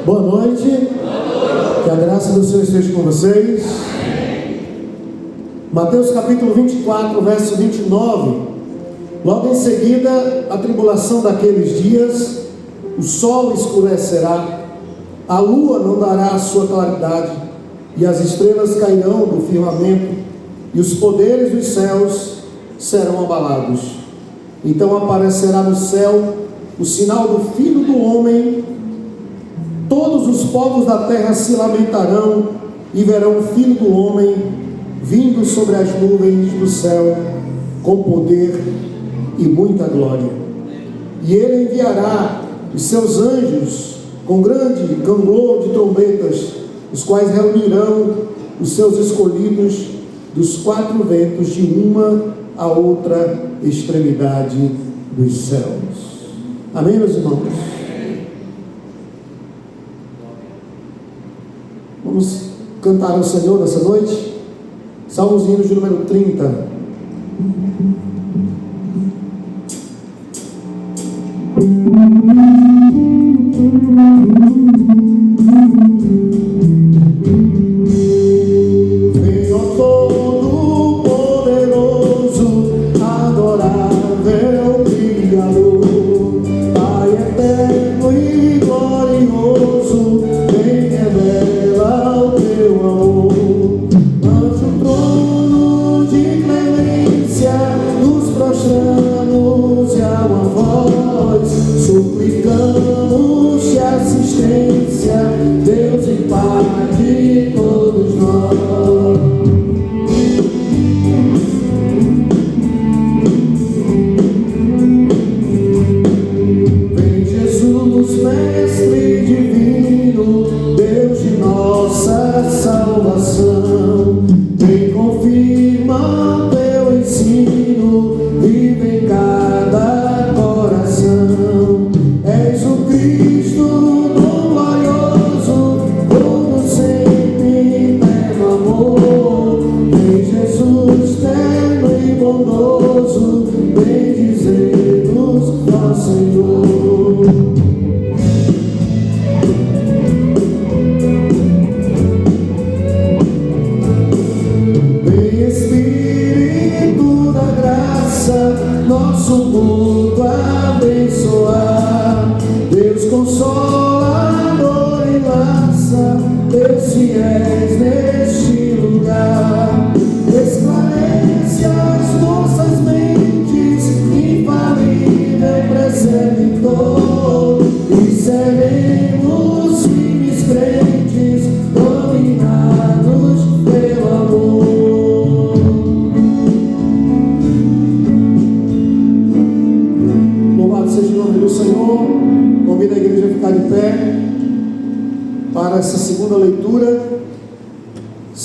Boa noite. Que a graça do Senhor esteja com vocês. Mateus capítulo 24, verso 29. Logo em seguida, a tribulação daqueles dias, o sol escurecerá, a lua não dará a sua claridade, e as estrelas cairão do firmamento, e os poderes dos céus serão abalados. Então aparecerá no céu o sinal do Filho do Homem. Todos os povos da terra se lamentarão e verão o Filho do Homem vindo sobre as nuvens do céu com poder e muita glória. E ele enviará os seus anjos com grande clamor de trombetas, os quais reunirão os seus escolhidos dos quatro ventos, de uma a outra extremidade dos céus. Amém, meus irmãos? Vamos cantar ao Senhor nessa noite. Salmos de número 30.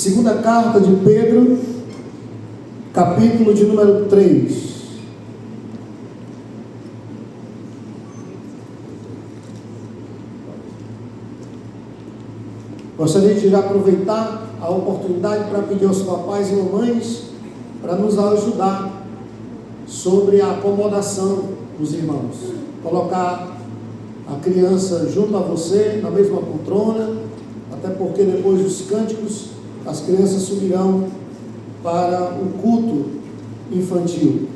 Segunda carta de Pedro, capítulo de número 3. Gostaria de já aproveitar a oportunidade para pedir aos papais e mamães para nos ajudar sobre a acomodação dos irmãos. Colocar a criança junto a você, na mesma poltrona, até porque depois dos cânticos as crianças subirão para o culto infantil.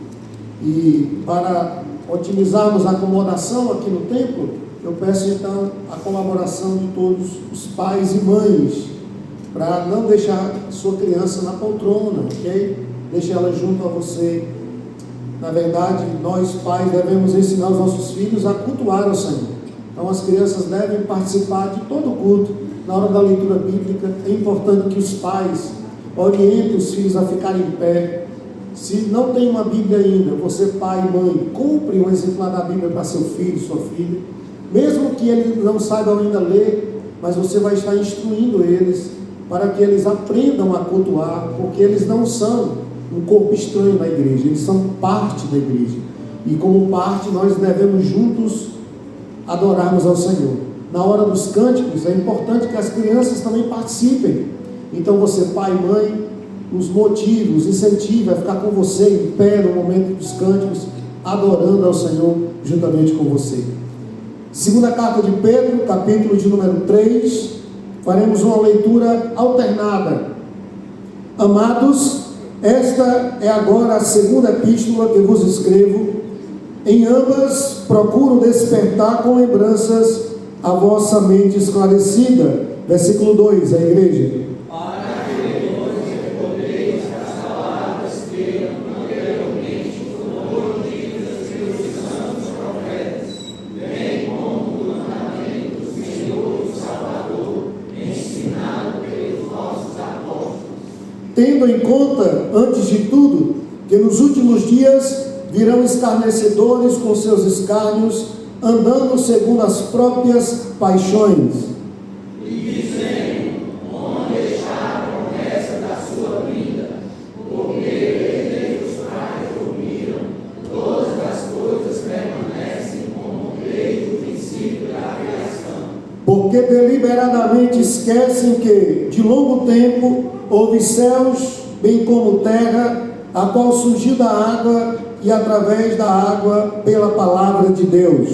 E para otimizarmos a acomodação aqui no templo, eu peço então a colaboração de todos os pais e mães, para não deixar sua criança na poltrona, ok? Deixe ela junto a você. Na verdade, nós pais devemos ensinar os nossos filhos a cultuar ao Senhor. Então as crianças devem participar de todo o culto. Na hora da leitura bíblica, é importante que os pais orientem os filhos a ficarem em pé. Se não tem uma Bíblia ainda, você, pai e mãe, compre um exemplar da Bíblia para seu filho, sua filha. Mesmo que eles não saibam ainda ler, mas você vai estar instruindo eles para que eles aprendam a cultuar, porque eles não são um corpo estranho na igreja, eles são parte da igreja. E como parte, nós devemos juntos adorarmos ao Senhor. Na hora dos cânticos, é importante que as crianças também participem. Então você, pai e mãe, os motive, os incentive a ficar com você em pé no momento dos cânticos, adorando ao Senhor juntamente com você. Segunda carta de Pedro, capítulo de número 3, faremos uma leitura alternada. Amados, esta é agora a segunda epístola que vos escrevo. Em ambas procuro despertar com lembranças a vossa mente esclarecida. Versículo 2, a igreja. Tendo em conta, antes de tudo, que nos últimos dias virão escarnecedores com seus escárnios, andando segundo as próprias paixões. E dizendo, onde está a promessa da sua vinda? Porque desde os pais dormiram, todas as coisas permanecem como desde o princípio da criação. Porque deliberadamente esquecem que, de longo tempo, houve céus, bem como terra, a qual surgiu da água e através da água pela palavra de Deus.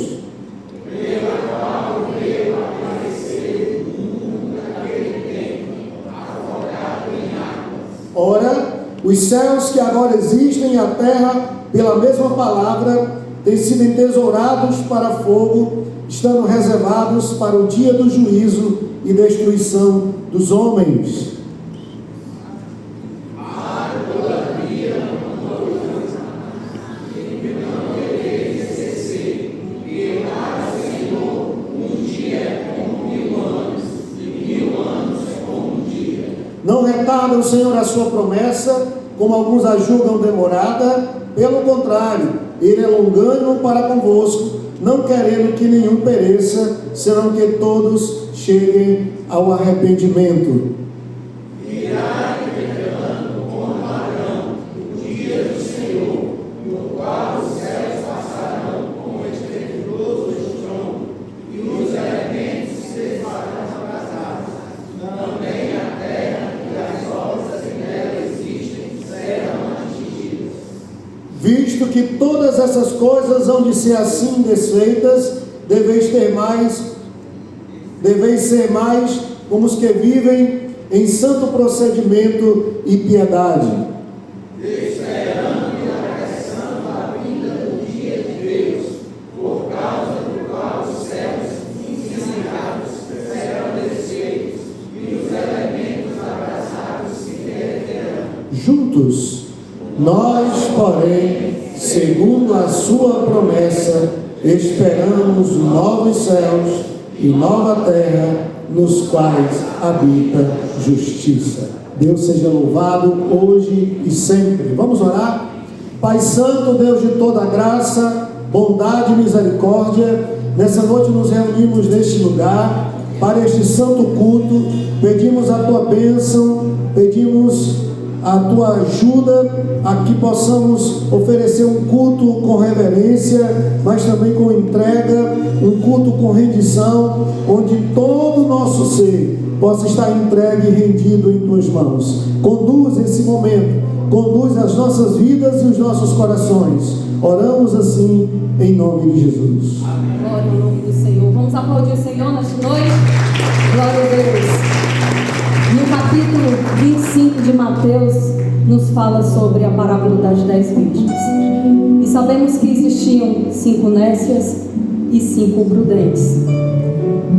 Pela qual veio aparecer o mundo naquele tempo, afogado em águas. Ora, os céus que agora existem e a terra, pela mesma palavra, têm sido entesourados para fogo, estando reservados para o dia do juízo e destruição dos homens. Não retarda o Senhor a sua promessa, como alguns a julgam demorada, pelo contrário, Ele é longânimo para convosco, não querendo que nenhum pereça, senão que todos cheguem ao arrependimento. Virá revelando como ladrão o dia do Senhor, no qual os céus passarão como estrepitoso estrondo, e os elementos se farão abrasados. Também a terra e as obras que nela existem serão atingidas. Visto que todas essas coisas hão de ser assim desfeitas, deveis ser mais como os que vivem em santo procedimento e piedade. Esperando e apressando a vinda do dia de Deus, por causa do qual os céus incinerados serão desfeitos e os elementos abrasados se derreterão. Juntos, nós, porém, segundo a sua promessa, esperamos novos céus e nova terra, nos quais habita justiça. Deus seja louvado hoje e sempre. Vamos orar? Pai Santo, Deus de toda graça, bondade e misericórdia, nessa noite nos reunimos neste lugar, para este santo culto, pedimos a tua bênção, pedimos a tua ajuda, a que possamos oferecer um culto com reverência, mas também com entrega, um culto com rendição, onde todo o nosso ser possa estar entregue e rendido em tuas mãos. Conduz esse momento, conduz as nossas vidas e os nossos corações. Oramos assim em nome de Jesus. Glória ao nome do Senhor. Vamos aplaudir o Senhor nesta noite. Glória a Deus. No capítulo 25 de Mateus, nos fala sobre a parábola das 10 virgens. E sabemos que existiam 5 nécias e 5 prudentes.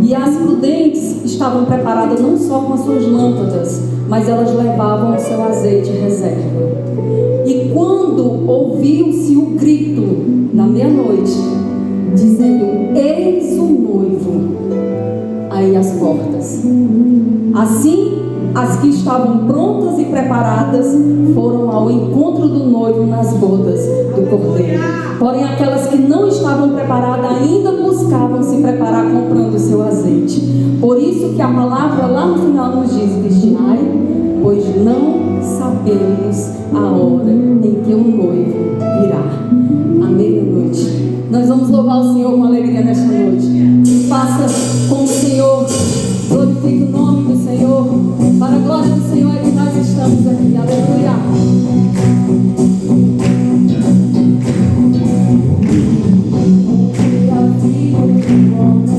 E as prudentes estavam preparadas não só com as suas lâmpadas, mas elas levavam o seu azeite reserva. E quando ouviu-se o grito da meia-noite, dizendo: eis o noivo, aí as portas. Assim, as que estavam prontas e preparadas foram ao encontro do noivo nas bodas do Cordeiro. Porém, aquelas que não estavam preparadas ainda buscavam se preparar comprando o seu azeite. Por isso que a palavra lá no final nos diz: vigiai, pois não sabemos a hora em que o noivo virá. À meia-noite. Nós vamos louvar o Senhor com alegria nesta noite. Faça com o Senhor, glorifique o nome do Senhor. Para a glória do Senhor é que nós estamos aqui. Aleluia. A vida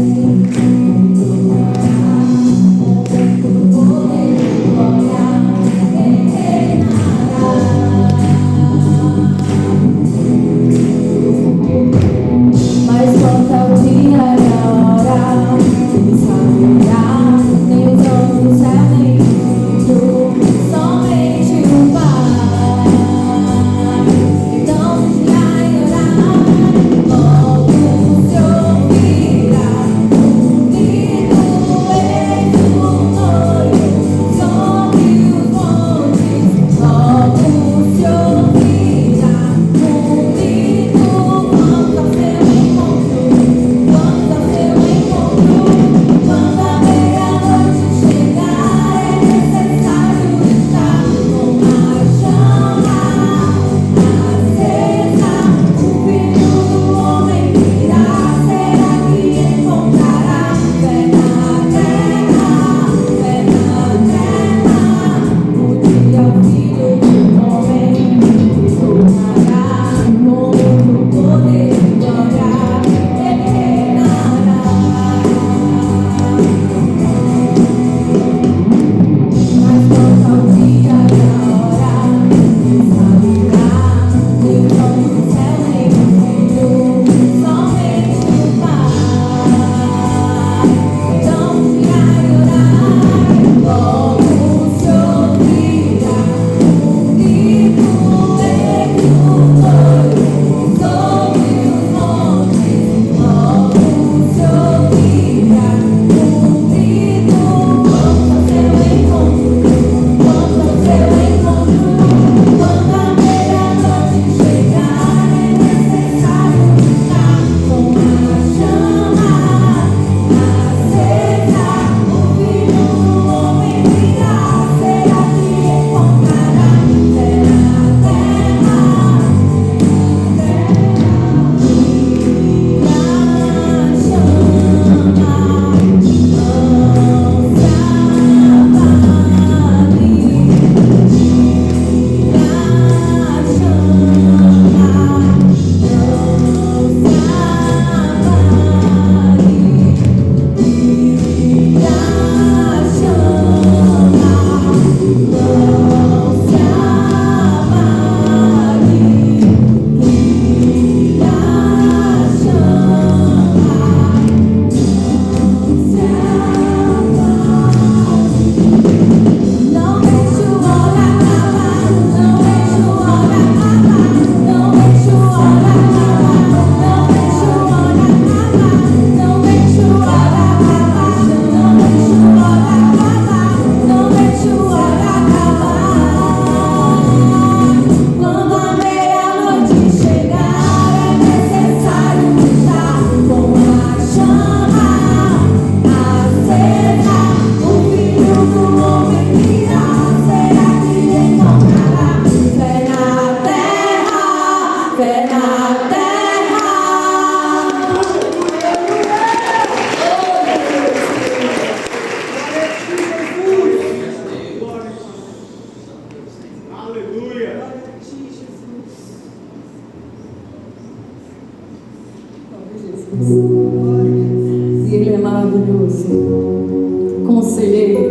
maravilhoso, conselheiro,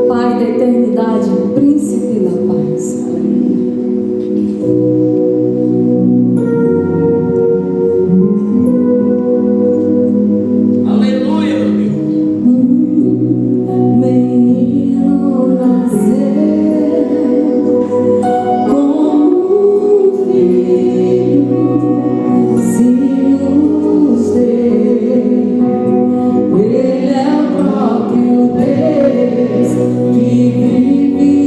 Pai da eternidade, príncipe da paz. Aleluia, meu Deus. Menino nasceu como um filho, se nos deu. Ele é o próprio Deus que vive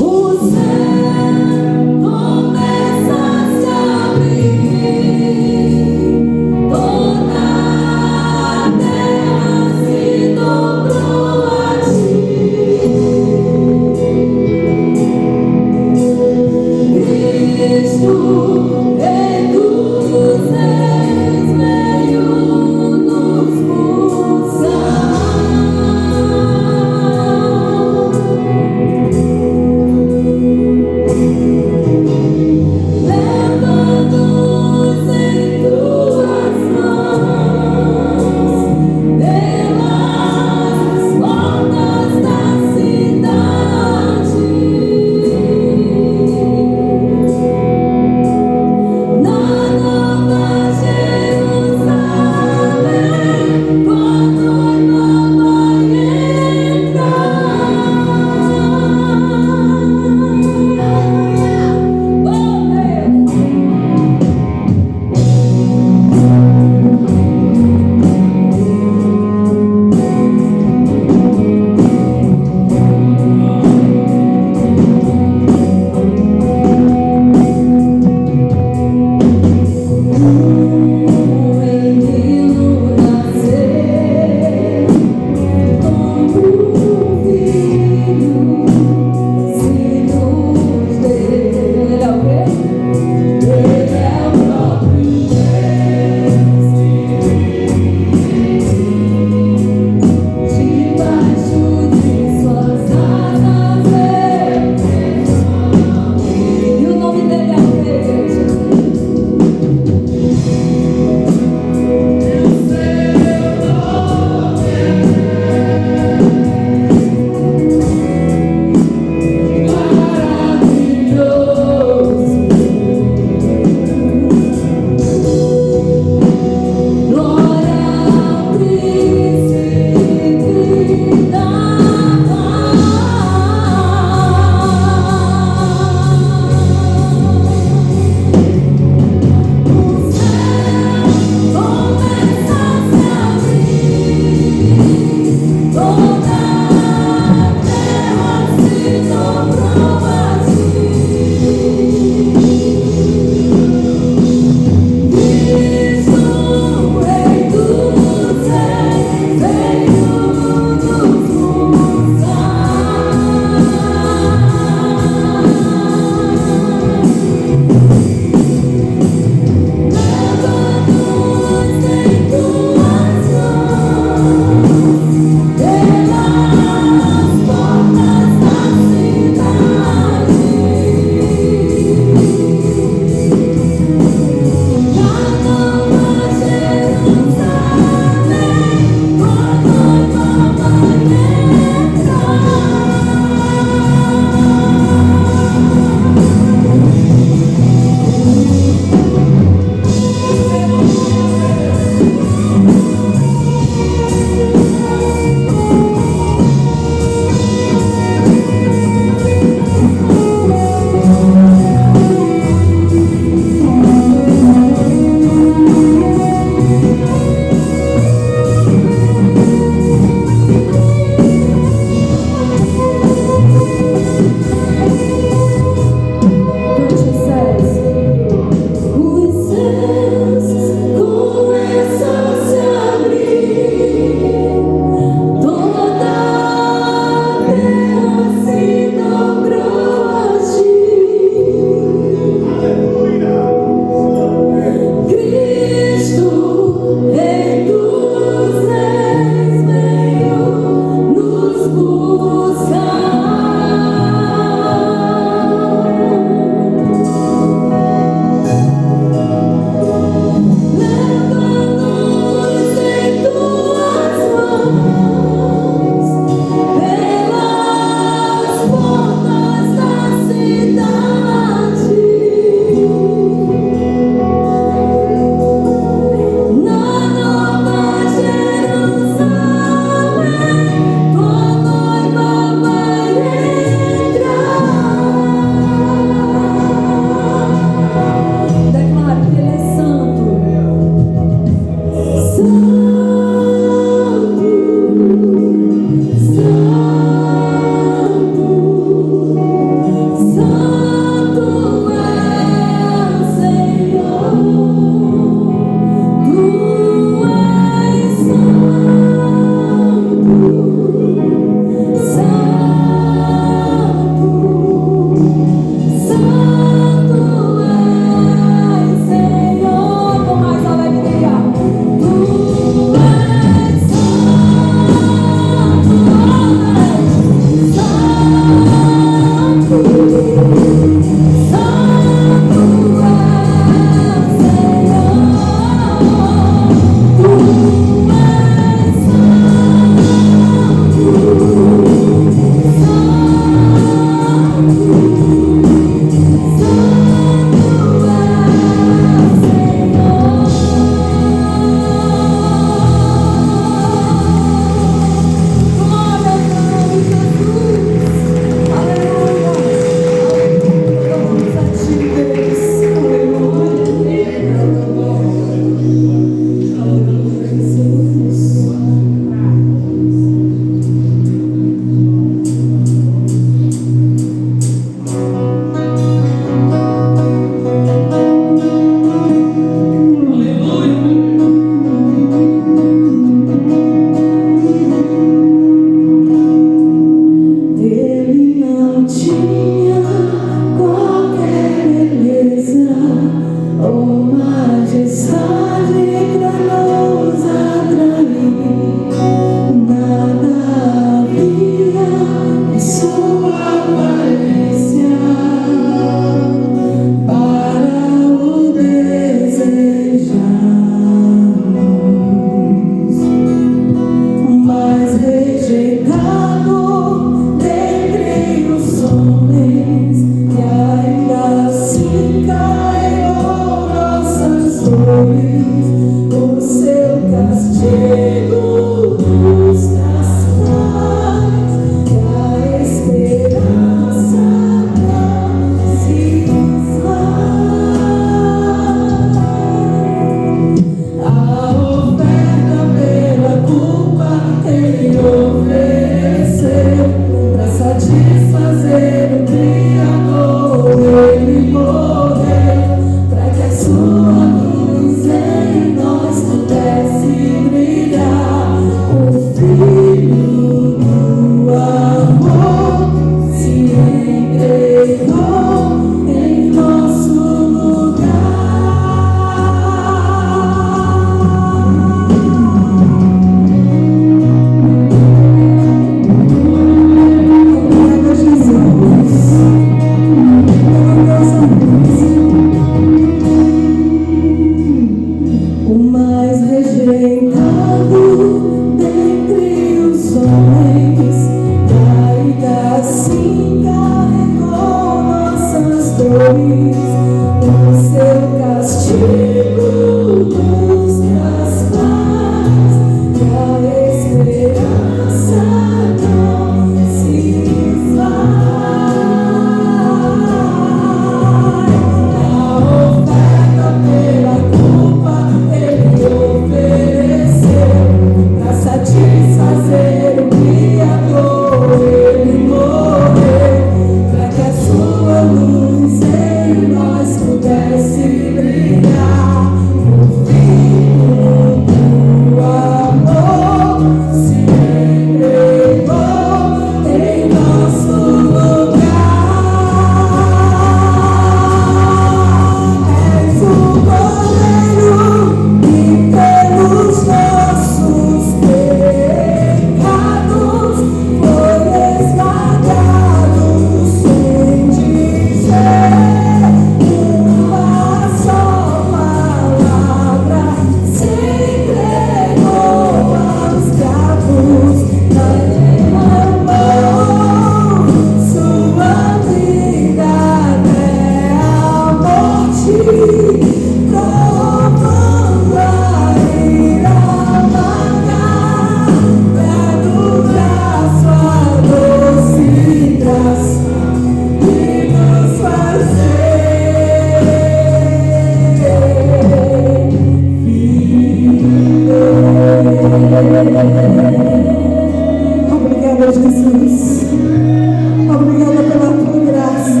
Obrigada pela tua graça,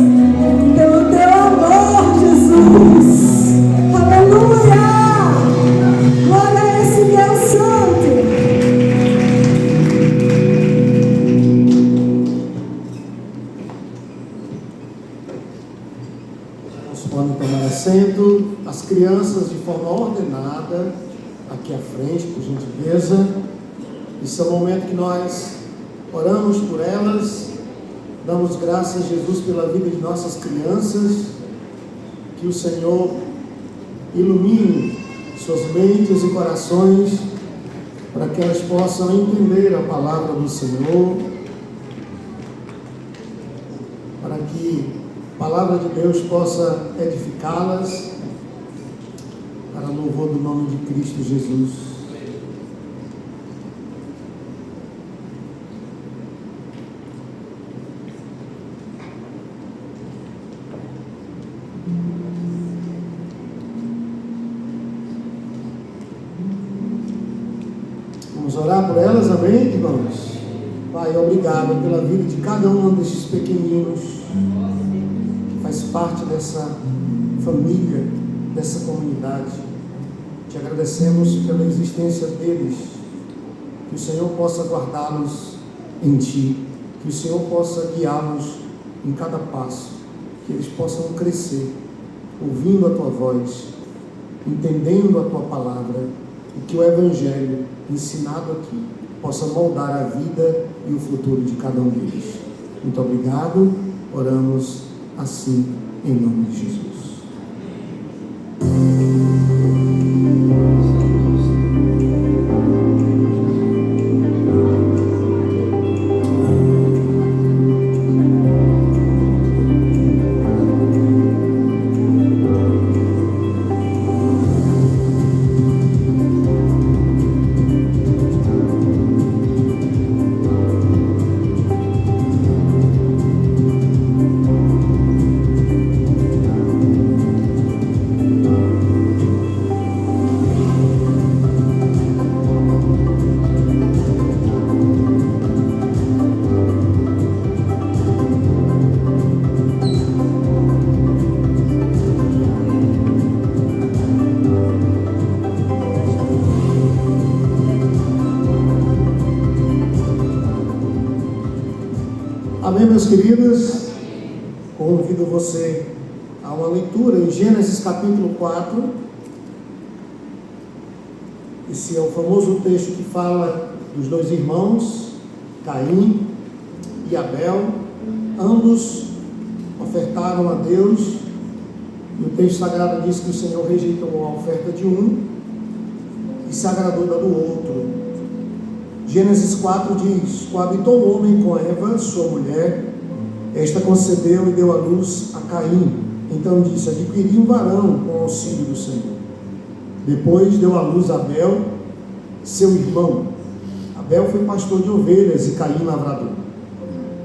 pelo teu amor, Jesus. Aleluia! Glória a esse Deus Santo. Podem tomar assento, as crianças de forma ordenada, aqui à frente, por gentileza. Esse é o momento que nós oramos por elas, damos graças a Jesus pela vida de nossas crianças, que o Senhor ilumine suas mentes e corações, para que elas possam entender a palavra do Senhor, para que a palavra de Deus possa edificá-las, para louvor do nome de Cristo Jesus. Vamos orar por elas, amém, irmãos? Pai, obrigado pela vida de cada um desses pequeninos, faz parte dessa família, dessa comunidade. Te agradecemos pela existência deles, que o Senhor possa guardá-los em Ti, que o Senhor possa guiá-los em cada passo, que eles possam crescer, ouvindo a Tua voz, entendendo a Tua palavra, e que o Evangelho ensinado aqui possa moldar a vida e o futuro de cada um deles. Muito obrigado, oramos assim, em nome de Jesus. Amém, meus queridos? Convido você a uma leitura em Gênesis capítulo 4. Esse é o famoso texto que fala dos dois irmãos, Caim e Abel. Ambos ofertaram a Deus, e o texto sagrado diz que o Senhor rejeitou a oferta de um e se agradou da do outro. Gênesis 4 diz: coabitou o homem com Eva, sua mulher, esta concebeu e deu à luz a Caim. Então disse: adquiri um varão com o auxílio do Senhor. Depois deu à luz a Abel, seu irmão. Abel foi pastor de ovelhas e Caim lavrador.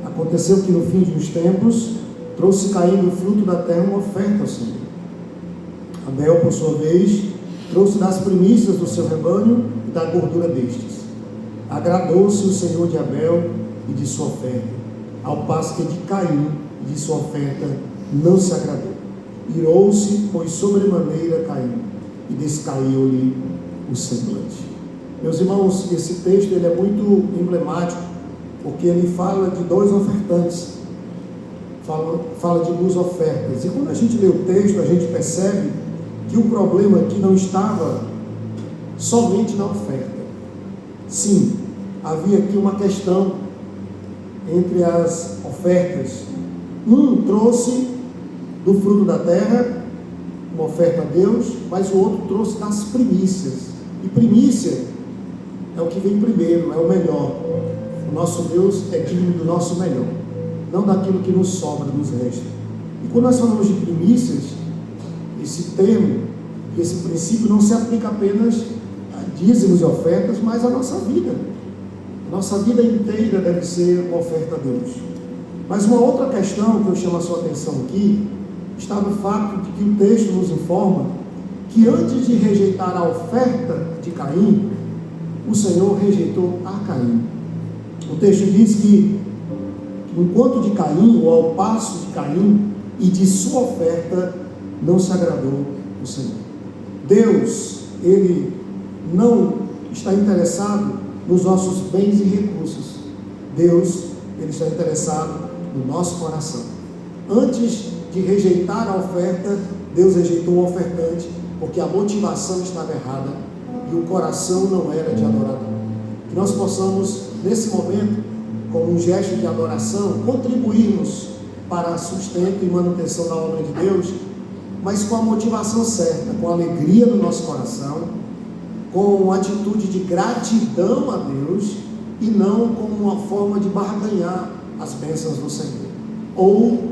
Aconteceu que no fim dos tempos trouxe Caim do fruto da terra uma oferta ao Senhor. Abel, por sua vez, trouxe das primícias do seu rebanho e da gordura destes. Agradou-se o Senhor de Abel e de sua oferta, ao passo que de Caim e de sua oferta não se agradou. Irou-se, pois, sobremaneira Caim, e descaiu-lhe o semblante. Meus irmãos, esse texto ele é muito emblemático, porque ele fala de dois ofertantes, fala de duas ofertas. E quando a gente lê o texto, a gente percebe que o problema aqui não estava somente na oferta. Sim, havia aqui uma questão entre as ofertas. Um trouxe do fruto da terra, uma oferta a Deus, mas o outro trouxe das primícias. E primícia é o que vem primeiro, é o melhor. O nosso Deus é digno do nosso melhor, não daquilo que nos sobra, nos resta. E quando nós falamos de primícias, esse termo, esse princípio não se aplica apenas dízimos e ofertas, mas a nossa vida. A nossa vida inteira deve ser uma oferta a Deus. Mas uma outra questão que eu chamo a sua atenção aqui, está no fato de que o texto nos informa que antes de rejeitar a oferta de Caim, o Senhor rejeitou a Caim. O texto diz que enquanto de Caim, ou ao passo de Caim, e de sua oferta não se agradou o Senhor. Deus, Ele não está interessado nos nossos bens e recursos. Deus, Ele está interessado no nosso coração. Antes de rejeitar a oferta, Deus rejeitou o ofertante, porque a motivação estava errada e o coração não era de adorador. Que nós possamos, nesse momento, como um gesto de adoração, contribuirmos para sustento e manutenção da obra de Deus, mas com a motivação certa, com a alegria no nosso coração, com atitude de gratidão a Deus e não como uma forma de barganhar as bênçãos do Senhor, ou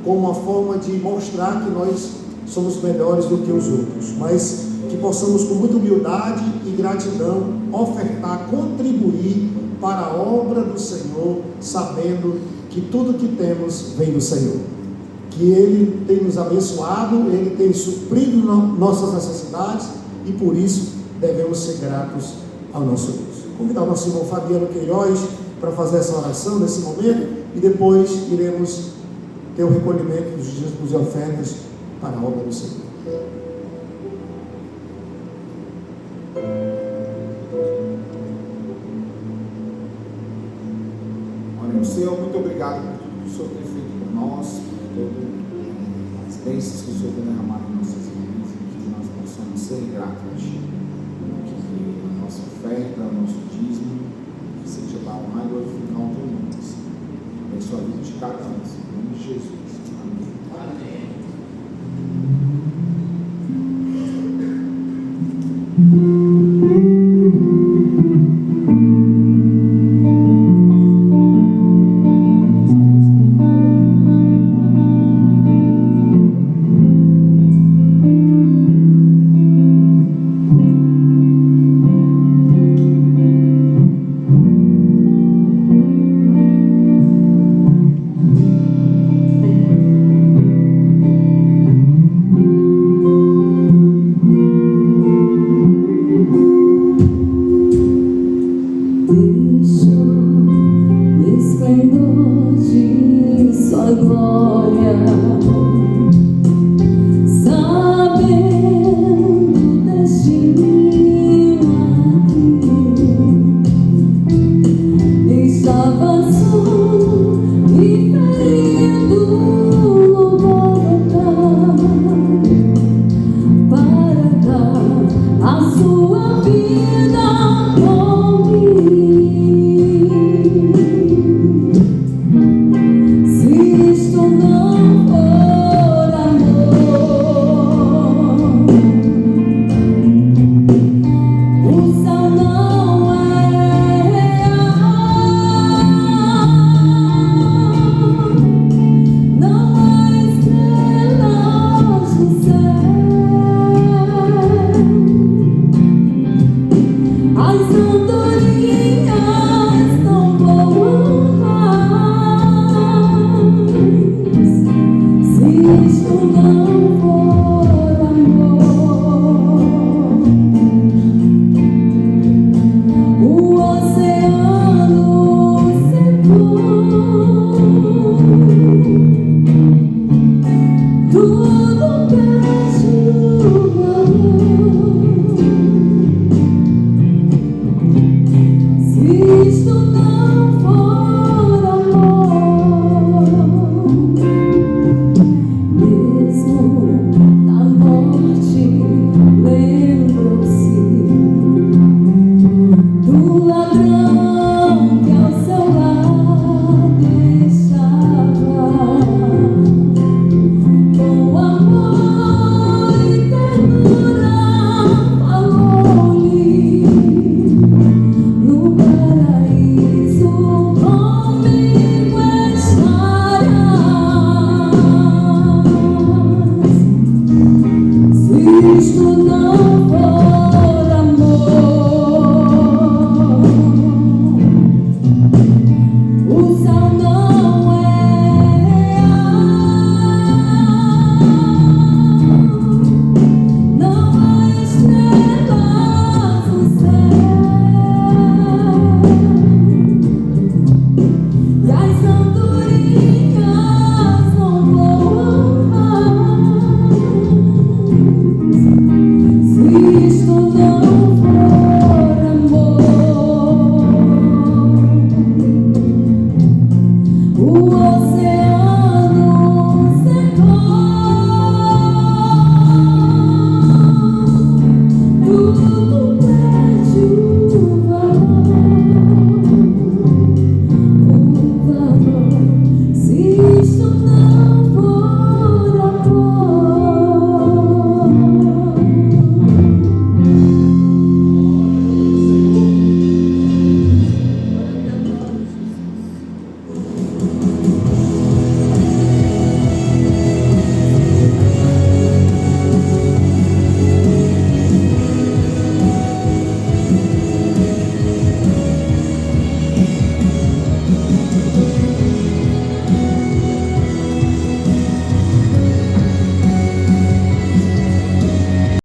como uma forma de mostrar que nós somos melhores do que os outros, mas que possamos com muita humildade e gratidão ofertar, contribuir para a obra do Senhor, sabendo que tudo que temos vem do Senhor, que Ele tem nos abençoado, Ele tem suprido nossas necessidades e por isso devemos ser gratos ao nosso Deus. Convidar o nosso irmão Fabiano Queiroz para fazer essa oração nesse momento e depois iremos ter o recolhimento dos dízimos e ofertas para a obra do Senhor. Senhor, muito obrigado por tudo que o Senhor tem feito por nós, por todas as bênçãos que o Senhor tem derramado em nossas vidas, e que nós possamos ser gratos a Ti, que a nossa oferta, o nosso dízimo seja para honrar e glorificar o Teu nome, Senhor. Abençoa a vida de cada um, em nome de Jesus. Amém. Estava